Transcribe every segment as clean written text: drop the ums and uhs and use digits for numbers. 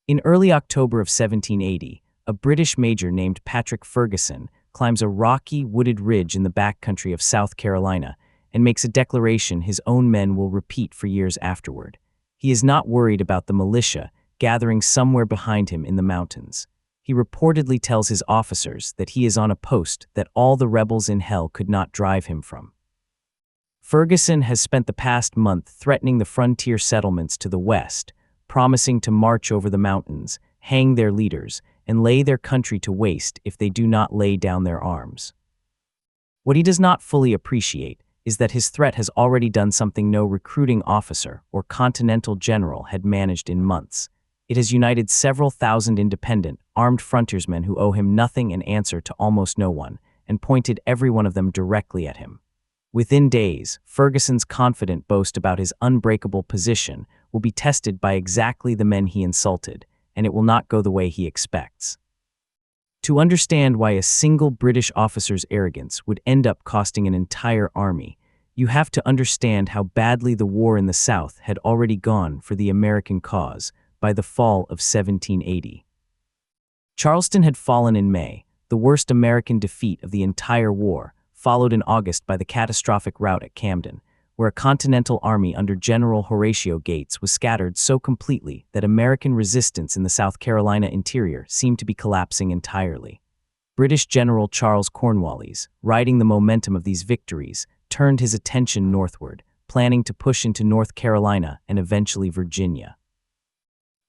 In early October of 1780, a British major named Patrick Ferguson climbs a rocky, wooded ridge in the backcountry of South Carolina and makes a declaration his own men will repeat for years afterward. He is not worried about the militia gathering somewhere behind him in the mountains. He reportedly tells his officers that he is on a post that all the rebels in hell could not drive him from. Ferguson has spent the past month threatening the frontier settlements to the west, promising to march over the mountains, hang their leaders, and lay their country to waste if they do not lay down their arms. What he does not fully appreciate is that his threat has already done something no recruiting officer or continental general had managed in months. It has united several thousand independent, armed frontiersmen who owe him nothing and answer to almost no one, and pointed every one of them directly at him. Within days, Ferguson's confident boast about his unbreakable position will be tested by exactly the men he insulted, and it will not go the way he expects. To understand why a single British officer's arrogance would end up costing an entire army, you have to understand how badly the war in the South had already gone for the American cause by the fall of 1780. Charleston had fallen in May, the worst American defeat of the entire war, followed in August by the catastrophic rout at Camden, where a Continental Army under General Horatio Gates was scattered so completely that American resistance in the South Carolina interior seemed to be collapsing entirely. British General Charles Cornwallis, riding the momentum of these victories, turned his attention northward, planning to push into North Carolina and eventually Virginia.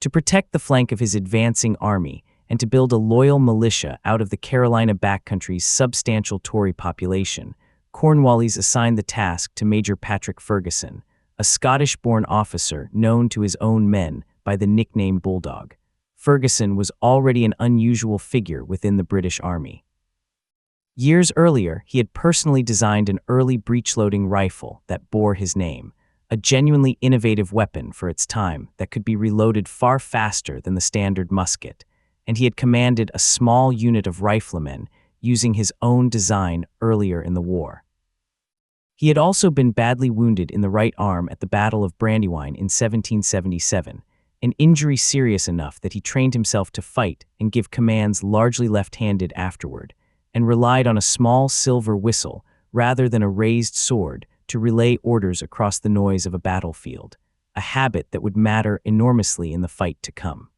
To protect the flank of his advancing army and to build a loyal militia out of the Carolina backcountry's substantial Tory population, Cornwallis assigned the task to Major Patrick Ferguson, a Scottish-born officer known to his own men by the nickname Bulldog. Ferguson was already an unusual figure within the British Army. Years earlier, he had personally designed an early breech-loading rifle that bore his name, a genuinely innovative weapon for its time that could be reloaded far faster than the standard musket, and he had commanded a small unit of riflemen using his own design earlier in the war. He had also been badly wounded in the right arm at the Battle of Brandywine in 1777, an injury serious enough that he trained himself to fight and give commands largely left-handed afterward, and relied on a small silver whistle rather than a raised sword to relay orders across the noise of a battlefield, a habit that would matter enormously in the fight to come.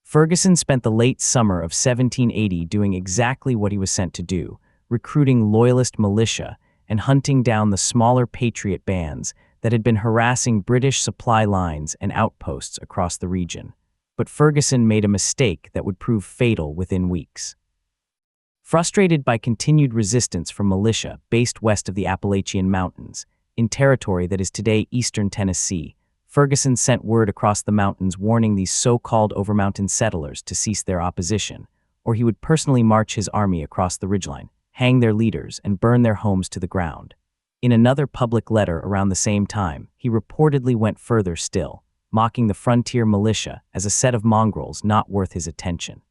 Ferguson spent the late summer of 1780 doing exactly what he was sent to do, recruiting Loyalist militia and hunting down the smaller Patriot bands that had been harassing British supply lines and outposts across the region. But Ferguson made a mistake that would prove fatal within weeks. Frustrated by continued resistance from militia based west of the Appalachian Mountains, in territory that is today eastern Tennessee, Ferguson sent word across the mountains warning these so-called Overmountain settlers to cease their opposition, or he would personally march his army across the ridgeline, hang their leaders, and burn their homes to the ground. In another public letter around the same time, he reportedly went further still, mocking the frontier militia as a set of mongrels not worth his attention.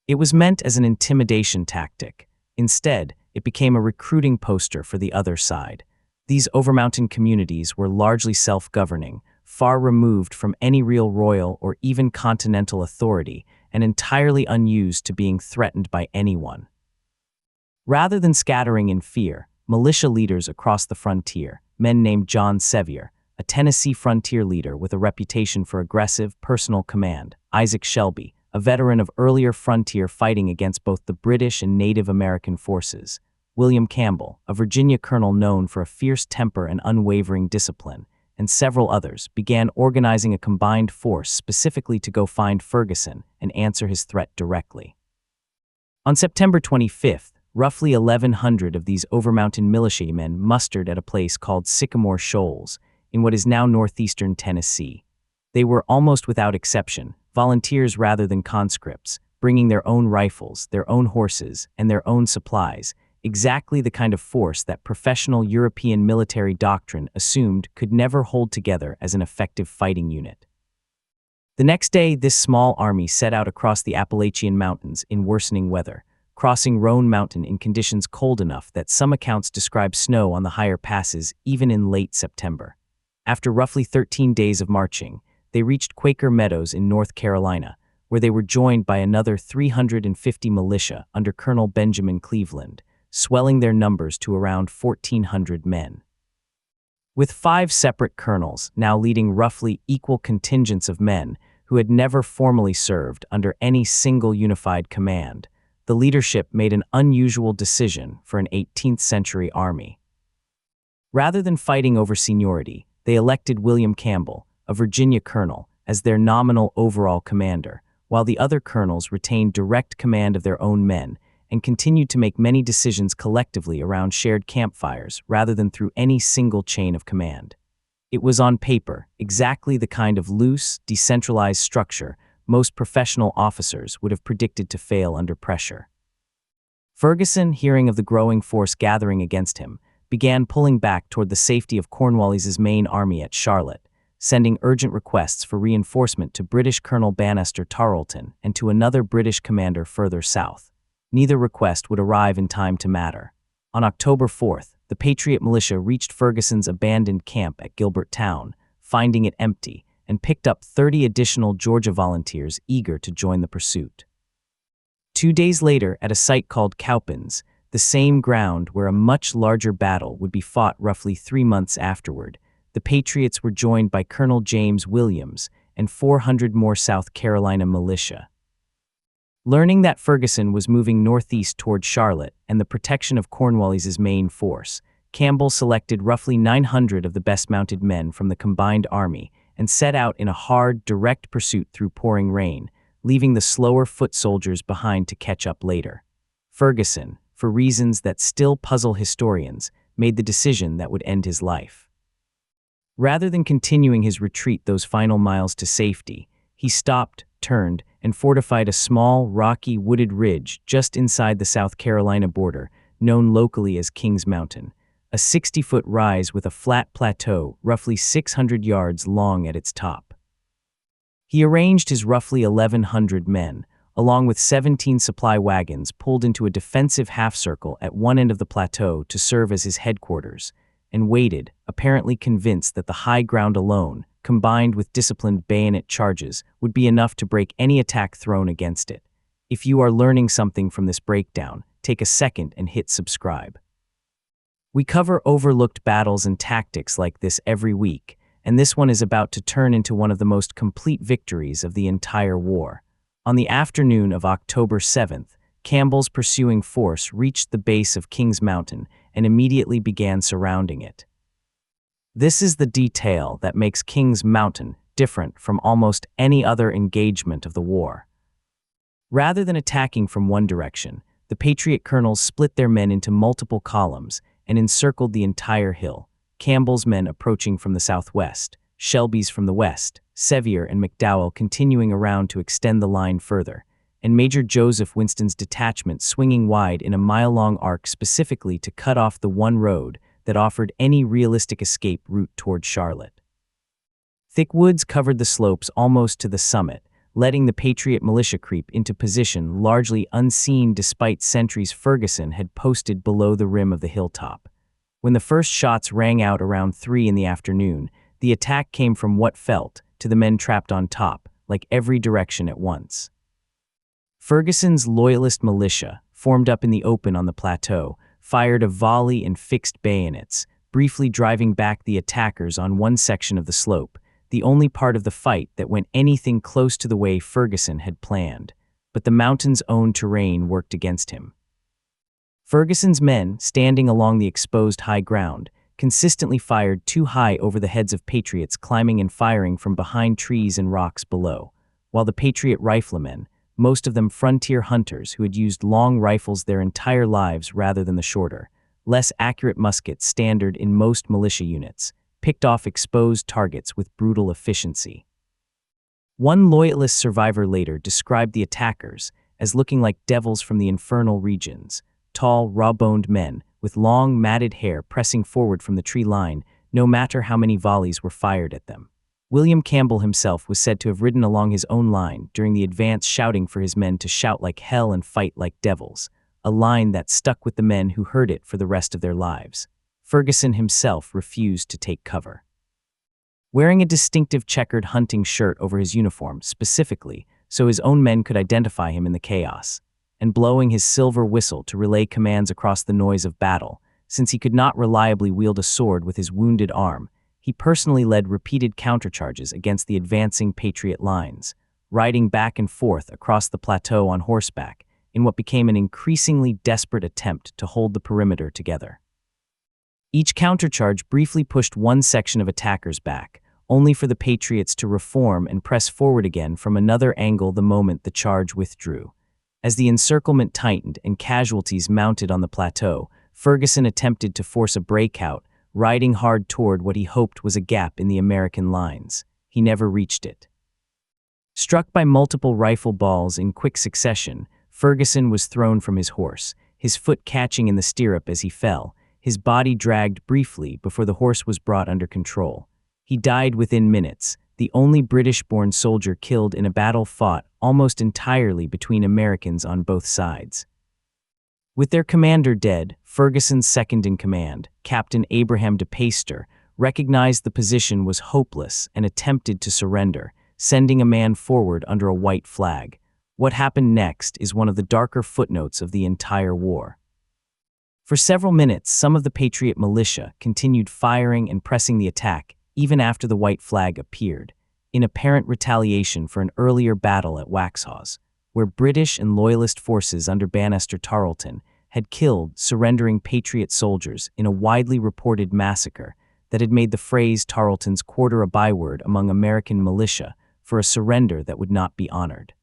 It was meant as an intimidation tactic. Instead, it became a recruiting poster for the other side. These Overmountain communities were largely self-governing, far removed from any real royal or even continental authority, and entirely unused to being threatened by anyone. Rather than scattering in fear, militia leaders across the frontier, men named John Sevier, a Tennessee frontier leader with a reputation for aggressive, personal command, Isaac Shelby, a veteran of earlier frontier fighting against both the British and Native American forces, William Campbell, a Virginia colonel known for a fierce temper and unwavering discipline, and several others began organizing a combined force specifically to go find Ferguson and answer his threat directly. On September 25th, roughly 1,100 of these Overmountain militiamen mustered at a place called Sycamore Shoals, in what is now northeastern Tennessee. They were, almost without exception, volunteers rather than conscripts, bringing their own rifles, their own horses, and their own supplies, exactly the kind of force that professional European military doctrine assumed could never hold together as an effective fighting unit. The next day, this small army set out across the Appalachian Mountains in worsening weather, crossing Roan Mountain in conditions cold enough that some accounts describe snow on the higher passes even in late September. After roughly 13 days of marching, they reached Quaker Meadows in North Carolina, where they were joined by another 350 militia under Colonel Benjamin Cleveland, swelling their numbers to around 1,400 men. With 5 separate colonels now leading roughly equal contingents of men who had never formally served under any single unified command, the leadership made an unusual decision for an 18th-century army. Rather than fighting over seniority, they elected William Campbell, a Virginia colonel, as their nominal overall commander, while the other colonels retained direct command of their own men and continued to make many decisions collectively around shared campfires rather than through any single chain of command. It was on paper exactly the kind of loose, decentralized structure most professional officers would have predicted to fail under pressure. Ferguson, hearing of the growing force gathering against him, began pulling back toward the safety of Cornwallis's main army at Charlotte, sending urgent requests for reinforcement to British Colonel Banastre Tarleton and to another British commander further south. Neither request would arrive in time to matter. On October 4th, the Patriot militia reached Ferguson's abandoned camp at Gilbert Town, finding it empty, and picked up 30 additional Georgia volunteers eager to join the pursuit. 2 days later, at a site called Cowpens, the same ground where a much larger battle would be fought roughly 3 months afterward, the Patriots were joined by Colonel James Williams and 400 more South Carolina militia. Learning that Ferguson was moving northeast toward Charlotte and the protection of Cornwallis's main force, Campbell selected roughly 900 of the best-mounted men from the combined army and set out in a hard, direct pursuit through pouring rain, leaving the slower foot soldiers behind to catch up later. Ferguson, for reasons that still puzzle historians, made the decision that would end his life. Rather than continuing his retreat those final miles to safety, he stopped, turned, and fortified a small, rocky, wooded ridge just inside the South Carolina border, known locally as Kings Mountain, a 60-foot rise with a flat plateau roughly 600 yards long at its top. He arranged his roughly 1,100 men, along with 17 supply wagons, pulled into a defensive half-circle at one end of the plateau to serve as his headquarters, and waited, apparently convinced that the high ground alone, combined with disciplined bayonet charges, would be enough to break any attack thrown against it. If you are learning something from this breakdown, take a second and hit subscribe. We cover overlooked battles and tactics like this every week, and this one is about to turn into one of the most complete victories of the entire war. On the afternoon of October 7th, Campbell's pursuing force reached the base of Kings Mountain and immediately began surrounding it. This is the detail that makes Kings Mountain different from almost any other engagement of the war. Rather than attacking from one direction, the Patriot colonels split their men into multiple columns and encircled the entire hill, Campbell's men approaching from the southwest, Shelby's from the west, Sevier and McDowell continuing around to extend the line further, and Major Joseph Winston's detachment swinging wide in a mile-long arc specifically to cut off the one road that offered any realistic escape route toward Charlotte. Thick woods covered the slopes almost to the summit, letting the Patriot militia creep into position largely unseen despite sentries Ferguson had posted below the rim of the hilltop. When the first shots rang out around 3 in the afternoon, the attack came from what felt, to the men trapped on top, like every direction at once. Ferguson's Loyalist militia, formed up in the open on the plateau, fired a volley and fixed bayonets, briefly driving back the attackers on one section of the slope, the only part of the fight that went anything close to the way Ferguson had planned. But the mountain's own terrain worked against him. Ferguson's men, standing along the exposed high ground, consistently fired too high over the heads of Patriots climbing and firing from behind trees and rocks below, while the Patriot riflemen, most of them frontier hunters who had used long rifles their entire lives rather than the shorter, less accurate muskets standard in most militia units, picked off exposed targets with brutal efficiency. One Loyalist survivor later described the attackers as looking like devils from the infernal regions, tall, raw-boned men with long, matted hair pressing forward from the tree line, no matter how many volleys were fired at them. William Campbell himself was said to have ridden along his own line during the advance, shouting for his men to shout like hell and fight like devils, a line that stuck with the men who heard it for the rest of their lives. Ferguson himself refused to take cover. wearing a distinctive checkered hunting shirt over his uniform specifically so his own men could identify him in the chaos, and blowing his silver whistle to relay commands across the noise of battle. Since he could not reliably wield a sword with his wounded arm, he personally led repeated countercharges against the advancing Patriot lines, riding back and forth across the plateau on horseback in what became an increasingly desperate attempt to hold the perimeter together. Each countercharge briefly pushed one section of attackers back, only for the Patriots to reform and press forward again from another angle the moment the charge withdrew. As the encirclement tightened and casualties mounted on the plateau, Ferguson attempted to force a breakout, riding hard toward what he hoped was a gap in the American lines. He never reached it. Struck by multiple rifle balls in quick succession, Ferguson was thrown from his horse, his foot catching in the stirrup as he fell. His body dragged briefly before the horse was brought under control. He died within minutes, the only British-born soldier killed in a battle fought almost entirely between Americans on both sides. With their commander dead, Ferguson's second-in-command, Captain Abraham de Peyster, recognized the position was hopeless and attempted to surrender, sending a man forward under a white flag. What happened next is one of the darker footnotes of the entire war. For several minutes, some of the Patriot militia continued firing and pressing the attack even after the white flag appeared, in apparent retaliation for an earlier battle at Waxhaws, where British and Loyalist forces under Banastre Tarleton had killed surrendering Patriot soldiers in a widely reported massacre that had made the phrase Tarleton's Quarter a byword among American militia for a surrender that would not be honored.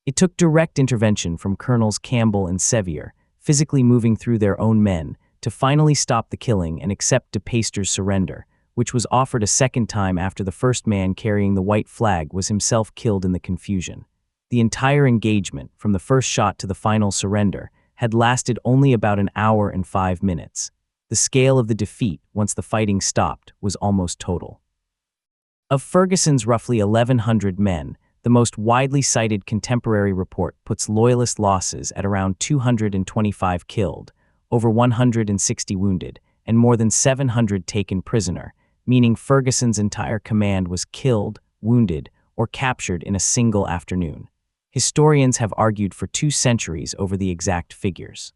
It took direct intervention from Colonels Campbell and Sevier, physically moving through their own men, to finally stop the killing and accept de Peyster's surrender, which was offered a second time after the first man carrying the white flag was himself killed in the confusion. The entire engagement, from the first shot to the final surrender, had lasted only about an hour and 5 minutes. The scale of the defeat, once the fighting stopped, was almost total. Of Ferguson's roughly 1,100 men, the most widely cited contemporary report puts Loyalist losses at around 225 killed, over 160 wounded, and more than 700 taken prisoner, meaning Ferguson's entire command was killed, wounded, or captured in a single afternoon. Historians have argued for 2 centuries over the exact figures.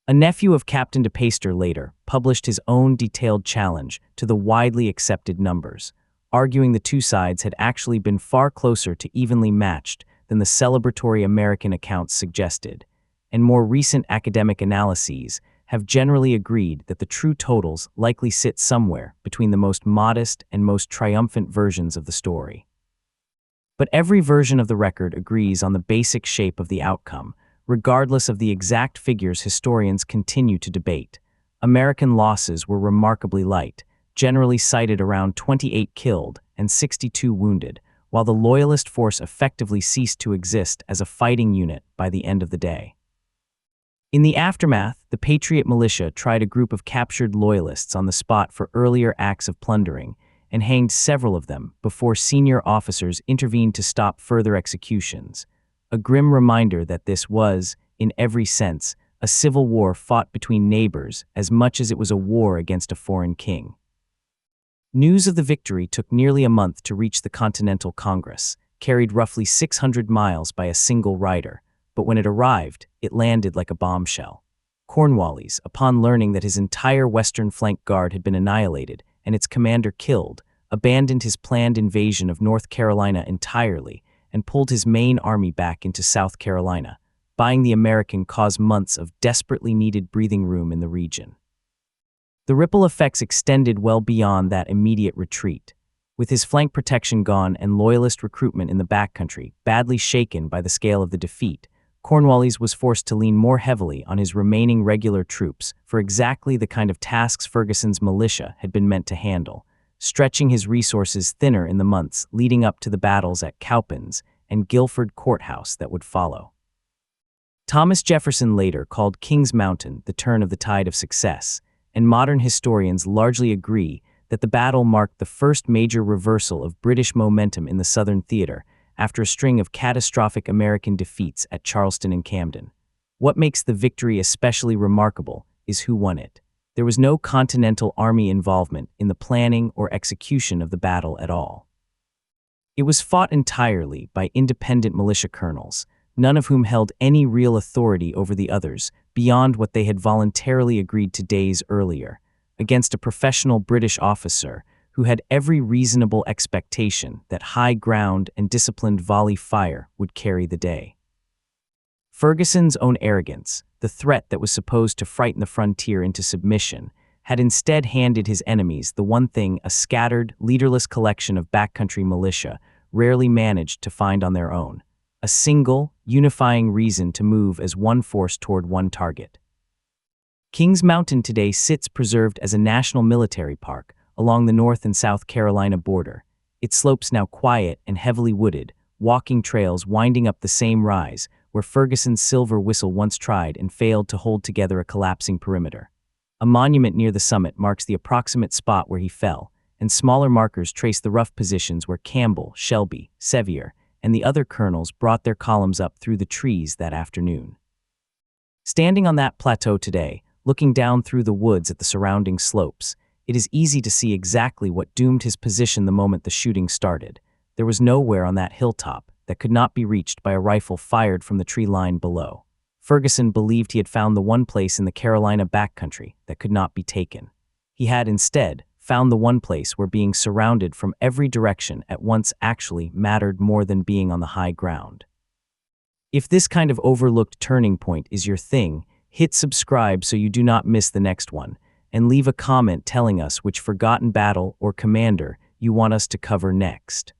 A nephew of Captain de Peyster later published his own detailed challenge to the widely accepted numbers, arguing the two sides had actually been far closer to evenly matched than the celebratory American accounts suggested, and more recent academic analyses have generally agreed that the true totals likely sit somewhere between the most modest and most triumphant versions of the story. But every version of the record agrees on the basic shape of the outcome, regardless of the exact figures historians continue to debate. American losses were remarkably light, generally cited around 28 killed and 62 wounded, while the Loyalist force effectively ceased to exist as a fighting unit by the end of the day. In the aftermath, the Patriot militia tried a group of captured Loyalists on the spot for earlier acts of plundering and hanged several of them before senior officers intervened to stop further executions, a grim reminder that this was, in every sense, a civil war fought between neighbors as much as it was a war against a foreign king. News of the victory took nearly a month to reach the Continental Congress, carried roughly 600 miles by a single rider, but when it arrived, it landed like a bombshell. Cornwallis, upon learning that his entire western flank guard had been annihilated and its commander killed, abandoned his planned invasion of North Carolina entirely and pulled his main army back into South Carolina, buying the American cause months of desperately needed breathing room in the region. The ripple effects extended well beyond that immediate retreat. With his flank protection gone and Loyalist recruitment in the backcountry badly shaken by the scale of the defeat, Cornwallis was forced to lean more heavily on his remaining regular troops for exactly the kind of tasks Ferguson's militia had been meant to handle, stretching his resources thinner in the months leading up to the battles at Cowpens and Guilford Courthouse that would follow. Thomas Jefferson later called Kings Mountain the turn of the tide of success, and modern historians largely agree that the battle marked the first major reversal of British momentum in the Southern theater after a string of catastrophic American defeats at Charleston and Camden. What makes the victory especially remarkable is who won it. There was no Continental Army involvement in the planning or execution of the battle at all. It was fought entirely by independent militia colonels, none of whom held any real authority over the others beyond what they had voluntarily agreed to days earlier, against a professional British officer who had every reasonable expectation that high ground and disciplined volley fire would carry the day. Ferguson's own arrogance, the threat that was supposed to frighten the frontier into submission, had instead handed his enemies the one thing a scattered, leaderless collection of backcountry militia rarely managed to find on their own: a single, unifying reason to move as one force toward one target. Kings Mountain today sits preserved as a national military park along the North and South Carolina border, its slopes now quiet and heavily wooded, walking trails winding up the same rise where Ferguson's silver whistle once tried and failed to hold together a collapsing perimeter. A monument near the summit marks the approximate spot where he fell, and smaller markers trace the rough positions where Campbell, Shelby, Sevier, and the other colonels brought their columns up through the trees that afternoon. Standing on that plateau today, looking down through the woods at the surrounding slopes, it is easy to see exactly what doomed his position the moment the shooting started. There was nowhere on that hilltop that could not be reached by a rifle fired from the tree line below. Ferguson believed he had found the one place in the Carolina backcountry that could not be taken. He had instead found the one place where being surrounded from every direction at once actually mattered more than being on the high ground. If this kind of overlooked turning point is your thing, hit subscribe so you do not miss the next one, and leave a comment telling us which forgotten battle or commander you want us to cover next.